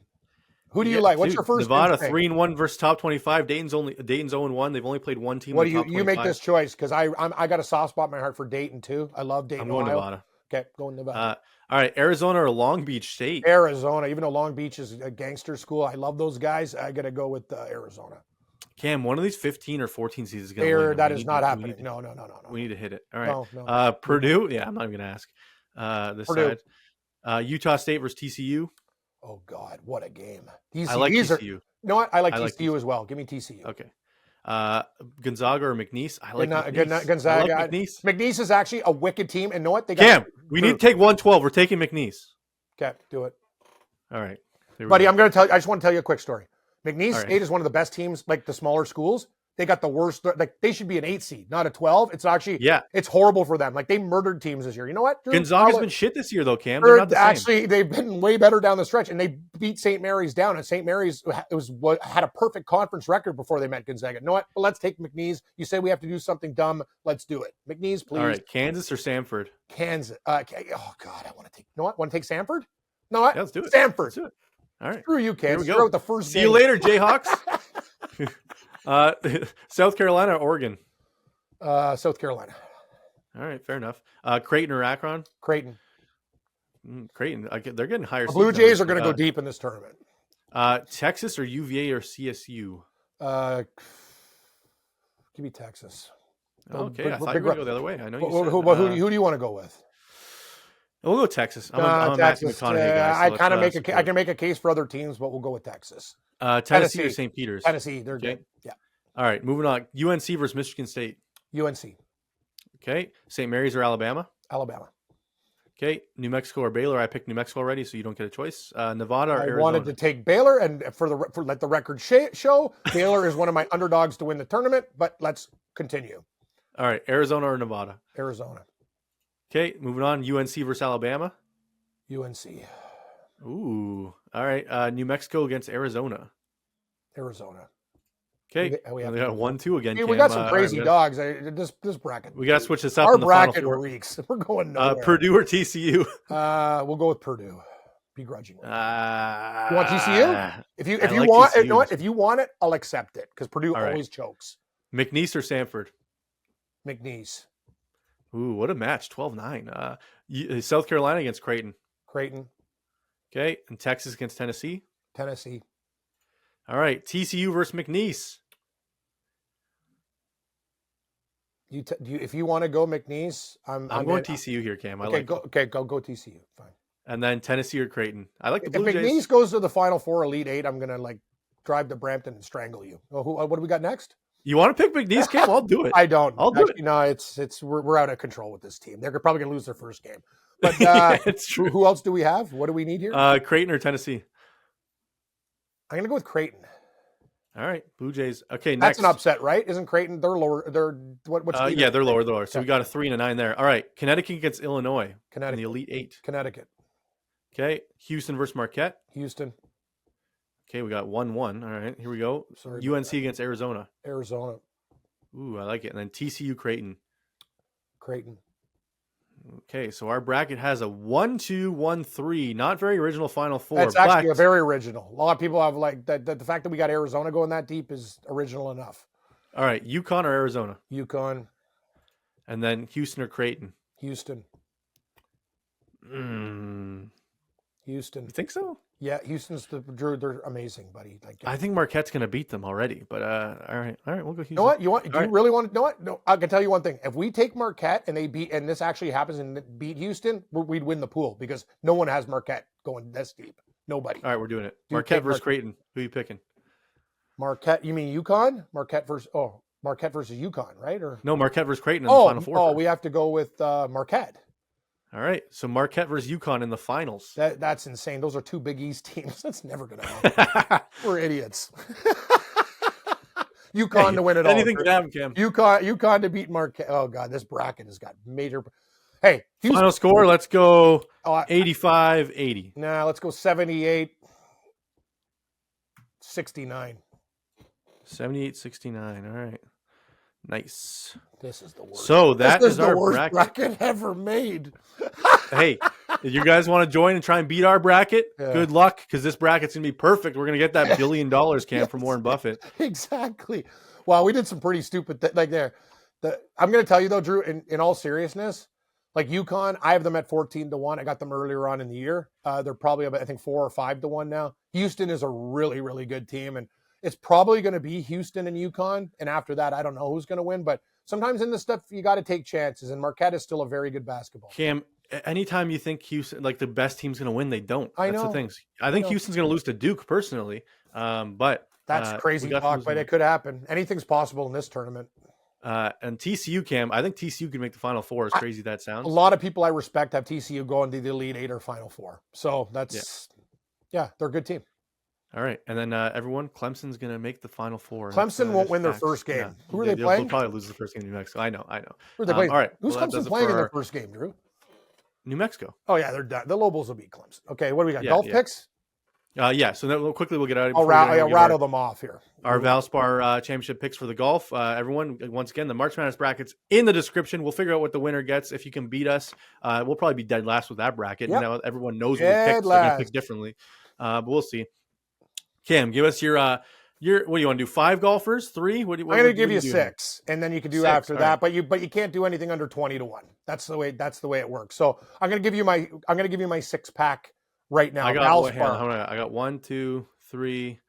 Who do you like? What's your first Nevada 3-1 versus top 25. Dayton's 0-1. They've only played 1 team. What do you make this choice? Because I got a soft spot in my heart for Dayton, too. I love Dayton, I'm going Ohio. Nevada. Okay, going Nevada. All right, Arizona or Long Beach State? Arizona. Even though Long Beach is a gangster school, I love those guys. I got to go with Arizona. Cam, one of these 15 or 14 seasons is going to win. That is not happening. No. We need to hit it. All right. No. Purdue. Yeah, I'm not even going to ask. This Purdue. side. Utah State versus TCU. Oh, God, what a game. I like TCU. You know what? I like TCU as well. Give me TCU. Okay. Gonzaga or McNeese? I like McNeese. Gonzaga. I like McNeese. McNeese is actually a wicked team. And know what? They got Cam, we need to take 112. We're taking McNeese. Okay, do it. All right. Buddy, I'm going to tell you, I just want to tell you a quick story. McNeese All right. State is one of the best teams, like the smaller schools. They got the worst, like they should be an 8 seed, not a 12. It's actually, it's horrible for them. Like they murdered teams this year. You know what? Drew, Gonzaga's been shit this year though, Cam. They're not the actually, same. they've been way better down the stretch, and they beat St. Mary's down. And St. Mary's had a perfect conference record before they met Gonzaga. You know what? Well, let's take McNeese. You say we have to do something dumb. Let's do it. McNeese, please. All right, Kansas or Samford? Kansas. Oh God, I want to take. You know what? Want to take Samford? No, what? Yeah, let's do it. Samford. Let's do it. All right. Screw you, Kansas. Here we go. With the first See you later, Jayhawks. South Carolina or Oregon? South Carolina. All right, fair enough. Creighton or Akron? Creighton. Creighton. They're getting higher. The Blue Jays are going to go deep in this tournament. Texas or UVA or CSU? Give me Texas. Okay, I thought you were going to go the other way. I know you said. Who do you want to go with? We'll go Texas. I'm a Matthew McConaughey guy. So I can make a case for other teams, but we'll go with Texas. Tennessee or St. Peter's? Tennessee, they're good. Yeah. All right, moving on. UNC versus Michigan State. UNC. Okay. St. Mary's or Alabama? Alabama. Okay. New Mexico or Baylor? I picked New Mexico already, so you don't get a choice. Nevada or Arizona? I wanted to take Baylor, and for let the record show, Baylor is one of my underdogs to win the tournament, but let's continue. All right. Arizona or Nevada? Arizona. Okay. Moving on. UNC versus Alabama? UNC. Ooh. All right. New Mexico against Arizona. Arizona. Okay. We got 1-2 again. We got some crazy dogs. This bracket. We got to switch this up. Our in the bracket Final Four. reeks. We're going nowhere. Purdue or TCU? We'll go with Purdue. Begrudgingly. You want TCU? If you want, TCU. You know what? If you want it, I'll accept it because Purdue always chokes. McNeese or Samford? McNeese. Ooh, what a match! 12-9. South Carolina against Creighton. Creighton. Okay, and Texas against Tennessee. Tennessee. All right, TCU versus McNeese. If you want to go McNeese, I'm going TCU here, Cam. Go TCU. Fine. And then Tennessee or Creighton. I like the Blue Jays. If McNeese goes to the Final Four, Elite Eight, I'm gonna drive to Brampton and strangle you. What do we got next? You want to pick McNeese, Cam? I'll do it. I don't. I'll do it. No, we're out of control with this team. They're probably gonna lose their first game. But it's true. Who else do we have? What do we need here? Creighton or Tennessee? I'm gonna go with Creighton. All right, Blue Jays. Okay, that's next. an upset, right? Isn't Creighton? They're lower. What's yeah, they're lower. Okay. So we got a 3 and a 9 there. All right, Connecticut against Illinois. Connecticut. In the Elite Eight. Connecticut. Okay, Houston versus Marquette. Houston. Okay, we got 1-1. All right, here we go. Sorry. UNC against Arizona. Arizona. Ooh, I like it. And then TCU Creighton. Creighton. Okay, so our bracket has a 1-2, 1-3. Not very original Final Four. That's actually a very original. A lot of people have the fact that we got Arizona going that deep is original enough. All right, UConn or Arizona? UConn. And then Houston or Creighton? Houston. Houston. You think so? Yeah, Houston's they're amazing, buddy. I think Marquette's going to beat them already, but all right, we'll go Houston. You know what? Do you really want to know what? No, I can tell you one thing. If we take Marquette and and this actually happens and beat Houston, we'd win the pool because no one has Marquette going this deep. Nobody. All right, we're doing it. Marquette versus Creighton. Who are you picking? Marquette. You mean UConn? Marquette versus UConn, right? Or no, Marquette versus Creighton in the Final Four. We have to go with Marquette. All right, so Marquette versus UConn in the finals. That's insane. Those are two Big East teams. That's never going to happen. We're idiots. UConn to win it all. Anything can happen, Cam. UConn to beat Marquette. Oh God, this bracket has got major. Hey, Houston. Final score. Let's go 85-80. Nah, let's go 78-69. 78-69. All right. Nice. This is the worst. So that is our the worst bracket ever made. Hey, if you guys want to join and try and beat our bracket, good luck, because this bracket's going to be perfect. We're going to get that $1 billion, Cam, from Warren Buffett. Exactly. Wow, we did some pretty stupid things. I'm going to tell you, though, Drew, in all seriousness, like UConn, I have them at 14-1. I got them earlier on in the year. They're probably about, I think, 4 or 5-1 now. Houston is a really, really good team, and it's probably going to be Houston and UConn. And after that, I don't know who's going to win. But sometimes in this stuff, you got to take chances. And Marquette is still a very good basketball. Cam, anytime you think Houston, like the best team's going to win, they don't. I know. That's the thing. I think Houston's going to lose to Duke personally. But That's crazy talk, but it could happen. Anything's possible in this tournament. And TCU, Cam, I think TCU can make the Final Four, as crazy as that sounds. A lot of people I respect have TCU going to the Elite Eight or Final Four. So that's, they're a good team. All right. And then everyone, Clemson's going to make the Final Four. Clemson won't win their first game. Yeah. Who are they playing? They'll probably lose the first game in New Mexico. I know. Who are they playing? All right. Who's Clemson playing in their first game, Drew? New Mexico. Oh, yeah, they're done. The Lobos will beat Clemson. Okay, what do we got? Golf picks? So then quickly we'll get out of here. I'll rattle them off here. Our Valspar championship picks for the golf. Everyone, once again, the March Madness bracket's in the description. We'll figure out what the winner gets. If you can beat us, we'll probably be dead last with that bracket. Yep. Now everyone knows what we picked, so we pick differently. But we'll see. Cam, give us your what do you want to do? 5 golfers? 3? I'm going to give you 6, and then you can do 6, after that. Right. But you can't do anything under 20 to 1. That's the way it works. So I'm going to give you my 6-pack right now. I got 1, 2, 3,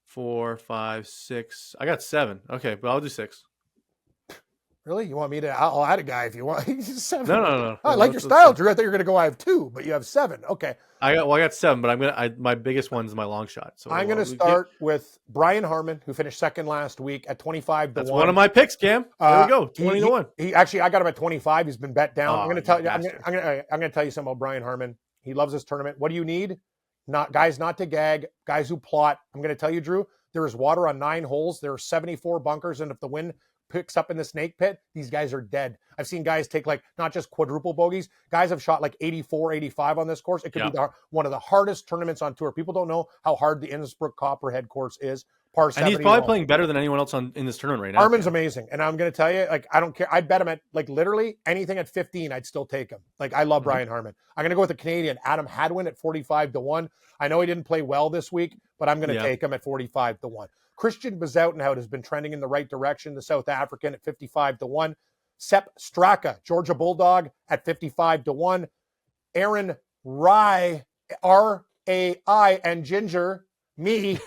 4, 5, 6. I got 7. Okay, but I'll do 6. Really? You want me to? I'll add a guy if you want. 7. No. I like your style, Drew. I thought you were going to go. I have 2, but you have 7. Okay. I got 7, but my biggest one is my long shot. So I'm going to start with Brian Harmon, who finished second last week at 25 to 1. That's one of my picks, Cam. There we go. 20 to 1. He actually, I got him at 25. He's been bet down. I'm going to tell you. I'm going to tell you something about Brian Harmon. He loves this tournament. What do you need? Not to gag, guys who plot. I'm going to tell you, Drew. There is water on 9 holes. There are 74 bunkers, and if the wind picks up in the snake pit, these guys are dead. I've seen guys take not just quadruple bogeys. Guys have shot 84, 85 on this course. It could be one of the hardest tournaments on tour. People don't know how hard the Innsbruck Copperhead course is. Par 70 and he's probably playing better than anyone else in this tournament right now. Harmon's amazing. And I'm going to tell you, I don't care. I'd bet him at literally anything at 15. I'd still take him. I love Brian Harmon. I'm going to go with the Canadian Adam Hadwin at 45 to 1. I know he didn't play well this week, but I'm going to take him at 45 to 1. Christian Bezoutenhout has been trending in the right direction. The South African at 55 to 1. Sepp Straka, Georgia Bulldog at 55 to 1. Aaron Rai, R-A-I, and Ginger, me,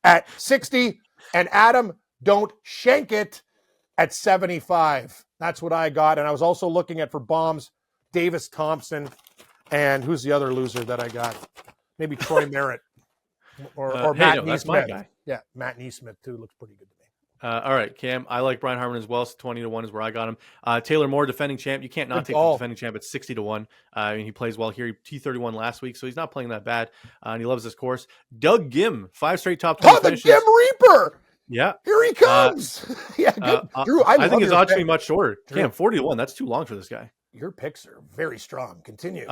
at 60. And Adam Don't Shank It at 75. That's what I got. And I was also looking at for bombs, Davis Thompson, and who's the other loser that I got? Maybe Troy Merritt or Matt Neesmith. That's my guy. Yeah, Matt Neesmith too looks pretty good to me. All right, Cam. I like Brian Harmon as well. So 20 to 1 is where I got him. Taylor Moore, defending champ. You can't not take the defending champ at 60 to 1. He plays well here. He T31 last week, so he's not playing that bad. And he loves this course. Doug Gim, 5 straight top 20 finishes. The Gim Reaper. Yeah. Here he comes. Yeah, good. Drew, I think his odds should be much shorter. Cam, 40 to 1. That's too long for this guy. Your picks are very strong. Continue.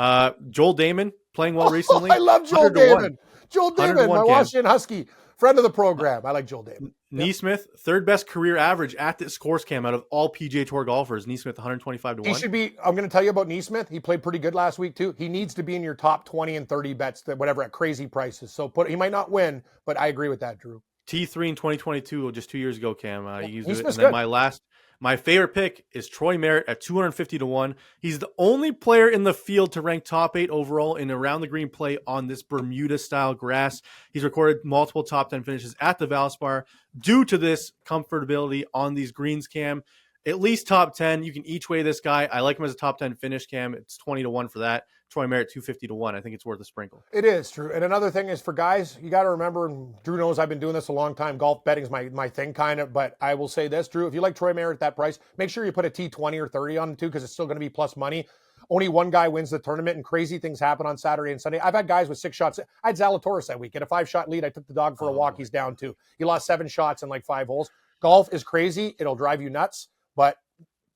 Joel Damon playing well recently. I love Joel Damon. Joel Damon, my Washington Husky, friend of the program. I like Joel Damon. Neesmith, third best career average at this course, Cam, out of all PGA Tour golfers. Neesmith, 125 to 1. He should be. I'm going to tell you about Neesmith. He played pretty good last week too. He needs to be in your top 20 and 30 bets, whatever, at crazy prices. So he might not win, but I agree with that, Drew. T3 in 2022, just 2 years ago, Cam. He used it. And then my favorite pick is Troy Merritt at 250 to 1. He's the only player in the field to rank top 8 overall in around the green play on this Bermuda-style grass. He's recorded multiple top 10 finishes at the Valspar due to this comfortability on these greens, Cam. At least top 10. You can each way this guy. I like him as a top 10 finish, Cam. It's 20 to 1 for that. Troy Merritt, 250 to 1. I think it's worth a sprinkle. It is true. And another thing is for guys, you got to remember, and Drew knows I've been doing this a long time. Golf betting is my thing kind of, but I will say this, Drew, if you like Troy Merritt at that price, make sure you put a T20 or 30 on it too, because it's still going to be plus money. Only one guy wins the tournament, and crazy things happen on Saturday and Sunday. I've had guys with 6 shots. I had Zalatoris that week. At a 5-shot lead, I took the dog for a walk. He's down 2. He lost 7 shots in 5 holes. Golf is crazy. It'll drive you nuts, but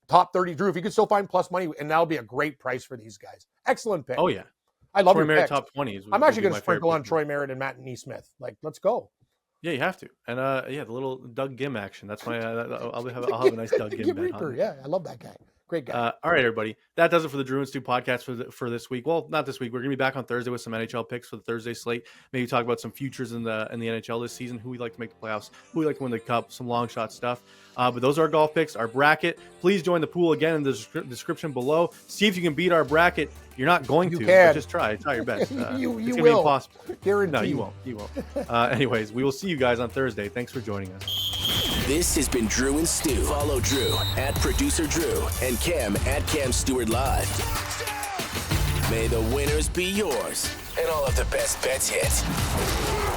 top 30, Drew, if you could still find plus money, and that'll be a great price for these guys. Excellent pick. Oh, yeah. I love Troy your Merritt picks. top 20s. I'm actually going to sprinkle on Troy Merritt and Matt Neesmith. Let's go. Yeah, you have to. And the little Doug Gim action. That's why I'll have a nice Doug Gim bet. Yeah, I love that guy. Great guy. All right, everybody. That does it for the Drew and Stu podcast for this week. Well, not this week. We're going to be back on Thursday with some NHL picks for the Thursday slate. Maybe talk about some futures in the NHL this season, who we'd like to make the playoffs, who we'd like to win the cup, some long shot stuff. But those are our golf picks, our bracket. Please join the pool again in the description below. See if you can beat our bracket. You're not going to, but just try. Try your best. you it's will. Gonna be impossible. Guaranteed. No, you won't. You won't. Anyways, we will see you guys on Thursday. Thanks for joining us. This has been Drew and Stu. Follow Drew at Producer Drew and Cam at Cam Stewart Live. May the winners be yours and all of the best bets hit.